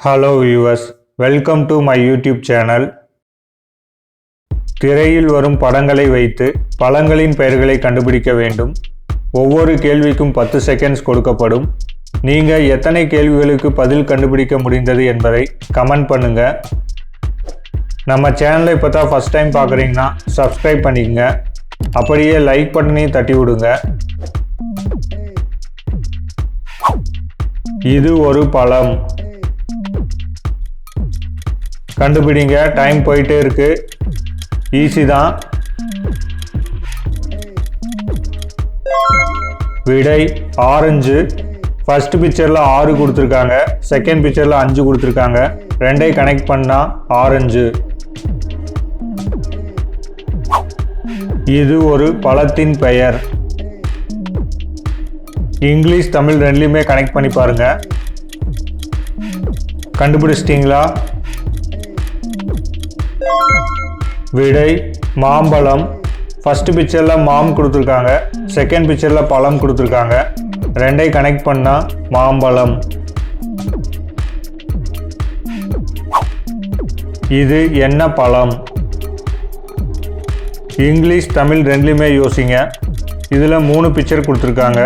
Hello viewers, welcome to my YouTube channel. திரையில் வரும் படங்களை வைத்து பழங்களின் பெயர்களை கண்டுபிடிக்க வேண்டும். ஒவ்வொரு கேள்விக்கும் 10 செகண்ட்ஸ் கொடுக்கப்படும். நீங்க எத்தனை கேள்விகளுக்கு பதில் கண்டுபிடிக்க முடிந்தது என்பதை கமெண்ட் பண்ணுங்க. நம்ம சேனலை இப்போதா ஃபர்ஸ்ட் டைம் பார்க்குறீங்கன்னா சப்ஸ்கிரைப் பண்ணிக்கங்க. அப்படியே லைக் பட்டனையும் தட்டி விடுங்க. இது ஒரு பழம். கண்டுபிடிங்க. டைம் போயிட்டே இருக்கு. ஈஸி தான். விடை ஆரஞ்சு. ஃபர்ஸ்ட் பிக்சரில் 6 கொடுத்துருக்காங்க, செகண்ட் பிக்சரில் 5 கொடுத்துருக்காங்க. ரெண்டை கனெக்ட் பண்ணால் ஆரஞ்சு. இது ஒரு பழத்தின் பெயர். இங்கிலீஷ் தமிழ் ரெண்டுலையுமே கனெக்ட் பண்ணி பாருங்க. கண்டுபிடிச்சிட்டிங்களா? விடை மாம்பழம். ஃபர்ஸ்ட் பிக்சரில் மாம் கொடுத்துருக்காங்க, செகண்ட் பிக்சரில் பழம் கொடுத்துருக்காங்க. ரெண்டை கனெக்ட் பண்ணால் மாம்பழம். இது என்ன பழம்? இங்கிலீஷ் தமிழ் ரெண்டுலையுமே யோசிங்க. இதில் 3 பிக்சர் கொடுத்துருக்காங்க.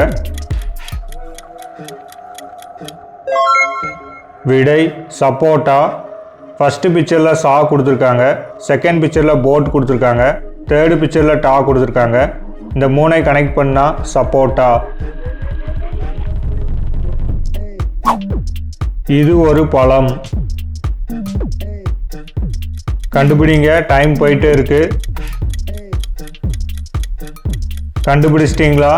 விடை சப்போட்டா. ஃபர்ஸ்ட் பிக்சரில் சா கொடுத்துருக்காங்க, செகண்ட் பிக்சரில் போட் கொடுத்துருக்காங்க, தேர்டு பிக்சரில் டா கொடுத்துருக்காங்க. இந்த 3ஐ கனெக்ட் பண்ணால் சப்போட்டா. இது ஒரு பழம். கண்டுபிடிங்க. டைம் போயிட்டே இருக்கு. கண்டுபிடிச்சிட்டிங்களா?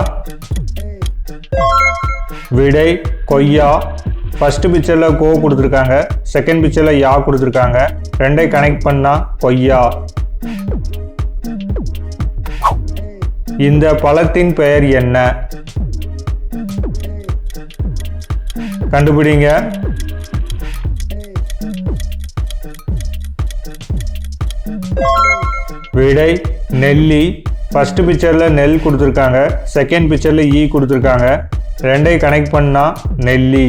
விடை கொய்யா. ஃபர்ஸ்ட் பிக்சரில் கோ கொடுத்துருக்காங்க, செகண்ட் பிக்சரில் யா கொடுத்துருக்காங்க. ரெண்டை கனெக்ட் பண்ணால் கொய்யா. இந்த பழத்தின் பெயர் என்ன? கண்டுபிடிங்க. விடை நெல்லி. ஃபர்ஸ்ட் பிக்சரில் நெல் கொடுத்துருக்காங்க, செகண்ட் பிக்சரில் ஈ கொடுத்துருக்காங்க. ரெண்டை கனெக்ட் பண்ணால் நெல்லி.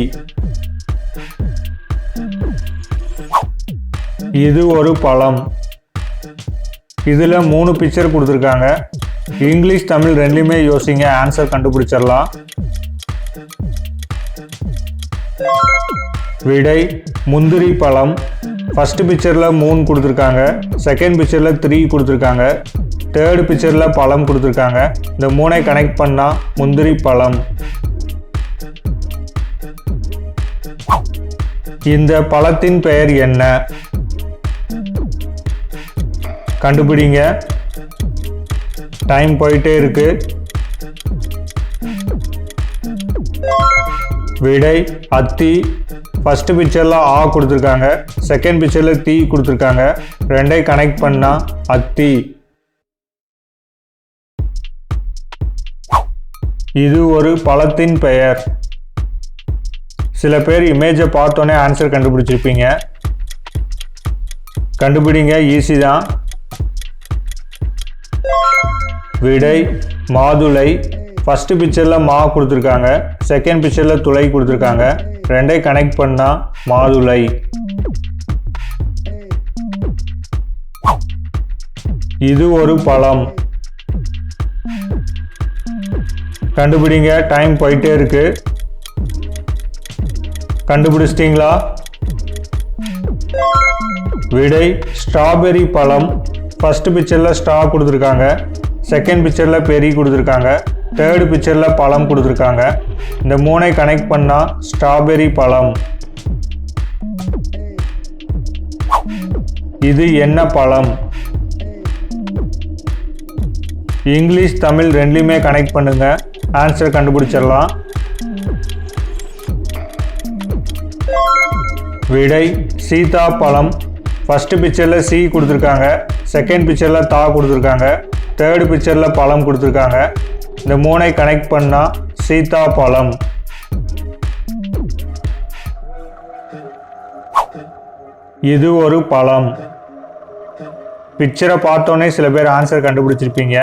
இது ஒரு பழம். இதில் 3 பிக்சர் கொடுத்துருக்காங்க. இங்கிலீஷ் தமிழ் ரெண்டுலையுமே யோசிங்க, ஆன்சர் கண்டுபிடிச்சிடலாம். விடை முந்திரி பழம். ஃபர்ஸ்ட் பிக்சரில் 3 கொடுத்துருக்காங்க, செகண்ட் பிக்சரில் 3 கொடுத்துருக்காங்க, தேர்டு பிக்சரில் பழம் கொடுத்துருக்காங்க. இந்த 3ஐ கனெக்ட் பண்ணால் முந்திரி பழம். இந்த பழத்தின் பெயர் என்ன? கண்டுபிடிங்க. டைம் போயிட்டே இருக்கு. விடை அத்தி. ஃபர்ஸ்ட் பிக்சரில் ஆ கொடுத்துருக்காங்க, செகண்ட் பிக்சரில் தீ கொடுத்துருக்காங்க. ரெண்டை கனெக்ட் பண்ணா அத்தி. இது ஒரு பழத்தின் பெயர். சில பேர் இமேஜை பார்த்தோன்னே ஆன்சர் கண்டுபிடிச்சிருப்பீங்க. கண்டுபிடிங்க. ஈஸி தான். விடை மாதுளை. ஃபர்ஸ்ட் பிக்சரில் மா கொடுத்துருக்காங்க, செகண்ட் பிக்சரில் துளை கொடுத்துருக்காங்க. ரெண்டை கனெக்ட் பண்ணால் மாதுளை. இது ஒரு பழம். கண்டுபிடிங்க. டைம் போயிட்டே இருக்கு. கண்டுபிடிச்சிட்டிங்களா? விடை ஸ்ட்ராபெரி பழம். ஃபர்ஸ்ட் பிக்சரில் ஸ்ட்ரா கொடுத்துருக்காங்க, செகண்ட் பிக்சரில் பெரி கொடுத்துருக்காங்க, தேர்டு பிக்சரில் பழம் கொடுத்துருக்காங்க. இந்த 3ஐ கனெக்ட் பண்ணால் ஸ்ட்ராபெரி பழம். இது என்ன பழம்? இங்கிலீஷ் தமிழ் ரெண்டுலையுமே கனெக்ட் பண்ணுங்க, ஆன்சர் கண்டுபிடிச்சிடலாம். விடை சீதா பழம். ஃபர்ஸ்ட் பிக்சரில் சி கொடுத்துருக்காங்க, செகண்ட் பிக்சரில் தா கொடுத்துருக்காங்க, தேர்டு பிக்சரில் பழம் கொடுத்துருக்காங்க. இந்த 3ஐ கனெக்ட் பண்ணால் சீதா பழம். இது ஒரு பழம். பிக்சரை பார்த்தோன்னே சில பேர் ஆன்சர் கண்டுபிடிச்சிருப்பீங்க.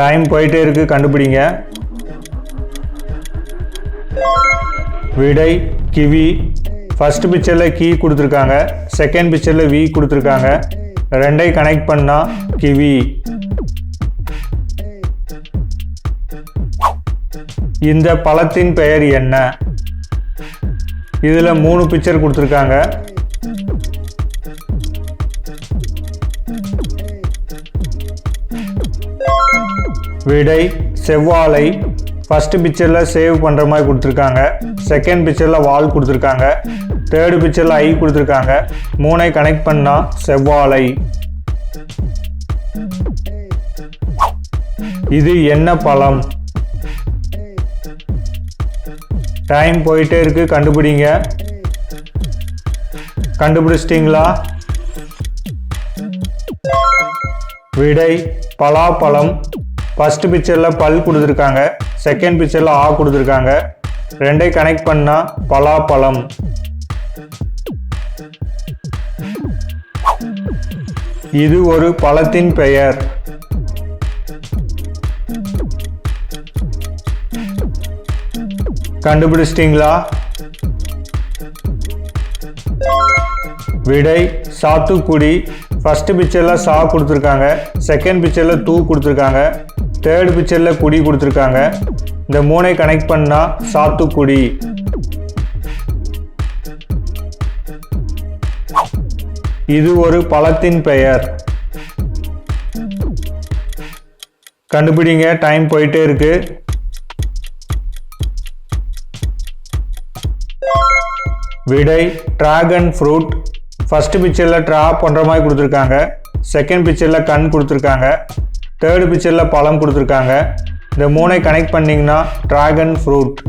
டைம் போயிட்டே இருக்கு. கண்டுபிடிங்க. விடை கிவி. ஃபர்ஸ்ட் பிக்சரில் கீ கொடுத்துருக்காங்க, செகண்ட் பிக்சரில் வி கொடுத்துருக்காங்க. ரெண்டையும் கனெக்ட் பண்ணால் கிவி. இந்த பழத்தின் பெயர் என்ன? இதில் 3 பிக்சர் கொடுத்துருக்காங்க. விடை செவ்வாழை. ஃபர்ஸ்ட் பிக்சரில் சேவ் பண்ணுற மாதிரி கொடுத்துருக்காங்க, செகண்ட் பிக்சரில் வால் கொடுத்துருக்காங்க, தேர்டு பிக்சரில் ஐ கொடுத்துருக்காங்க. 3ஐ கனெக்ட் பண்ணால் செவ்வாழை. இது என்ன பழம்? டைம் போயிட்டே இருக்கு, கண்டுபிடிங்க. கண்டுபிடிச்சிட்டிங்களா? விடை பலாப்பழம். ஃபர்ஸ்ட் பிக்சரில் பல் கொடுத்துருக்காங்க, செகண்ட் பிக்சரில் ஆ கொடுத்துருக்காங்க. ரெண்டையும் கனெக்ட் பண்ணால் பலாப்பழம். இது ஒரு பழத்தின் பெயர். கண்டுபிடிச்சிட்டிங்களா? விடை சாத்துக்குடி. ஃபர்ஸ்ட் பிக்சரில் சா கொடுத்துருக்காங்க, செகண்ட் பிக்சரில் தூ கொடுத்துருக்காங்க, தேர்டு பிக்சரில் குடி கொடுத்துருக்காங்க. இந்த 3ஐ கனெக்ட் பண்ணால் சாத்துக்குடி. இது ஒரு பழத்தின் பெயர். கண்டுபிடிங்க, டைம் போயிட்டே இருக்கு. விடை டிராகன் ஃப்ரூட். ஃபர்ஸ்ட் பிக்சரில் ட்ரா பண்ணுற மாதிரி கொடுத்துருக்காங்க, செகண்ட் பிக்சரில் கண் கொடுத்துருக்காங்க, தேர்டு பிக்சரில் பழம் கொடுத்துருக்காங்க. இந்த 3ஐ கனெக்ட் பண்ணிங்கன்னா டிராகன் ஃப்ரூட்.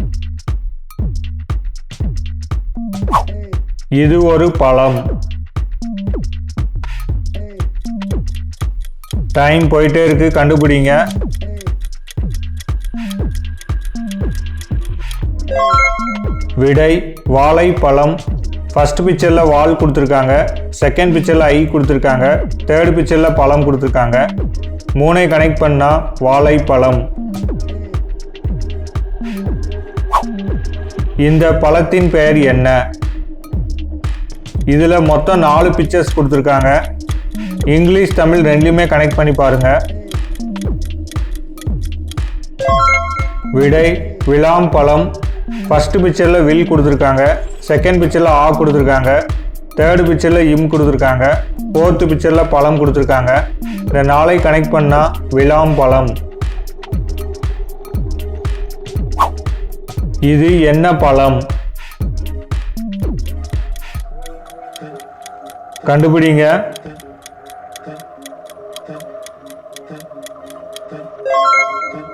இது ஒரு பழம். டைம் போயிட்டே இருக்கு, கண்டுபிடிங்க. விடை வாழைப்பழம். ஃபர்ஸ்ட் பிக்சரில் வால் கொடுத்துருக்காங்க, செகண்ட் பிக்சரில் ஐ கொடுத்துருக்காங்க, தேர்டு பிக்சரில் பழம் கொடுத்துருக்காங்க. 3ஐ கனெக்ட் பண்ணால் வாழைப்பழம். இந்த பழத்தின் பெயர் என்ன? இதில் மொத்தம் 4 பிக்சர்ஸ் கொடுத்துருக்காங்க. இங்கிலீஷ் தமிழ் ரெண்டுமே கனெக்ட் பண்ணி பாருங்க. விடை விளாம்பழம். ஃபர்ஸ்ட் பிக்சரில் வில் கொடுத்துருக்காங்க, செகண்ட் பிக்சரில் ஆ கொடுத்துருக்காங்க, தேர்டு பிக்சரில் இம் கொடுத்துருக்காங்க, ஃபோர்த்து பிக்சரில் பழம் கொடுத்துருக்காங்க. இந்த 4ஐ கனெக்ட் பண்ணால் விளாம்பழம். இது என்ன பழம்? கண்டுபிடிங்க.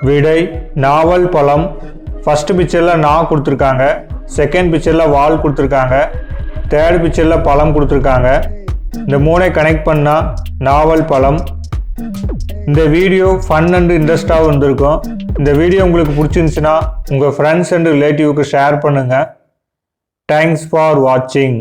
விடை நாவல் பழம். ஃபர்ஸ்ட் பிக்சரில் நா கொடுத்துருக்காங்க, செகண்ட் பிக்சரில் வால் கொடுத்துருக்காங்க, தேர்ட் பிக்சரில் பழம் கொடுத்துருக்காங்க. இந்த 3ஐ கனெக்ட் பண்ணால் நாவல் பழம். இந்த வீடியோ ஃபன் அண்ட் இன்ட்ரெஸ்டாகவும் இருந்திருக்கும். இந்த வீடியோ உங்களுக்கு பிடிச்சிருந்துச்சுன்னா உங்கள் ஃப்ரெண்ட்ஸ் அண்ட் ரிலேட்டிவ்க்கு ஷேர் பண்ணுங்கள். தேங்க்ஸ் ஃபார் வாட்சிங்.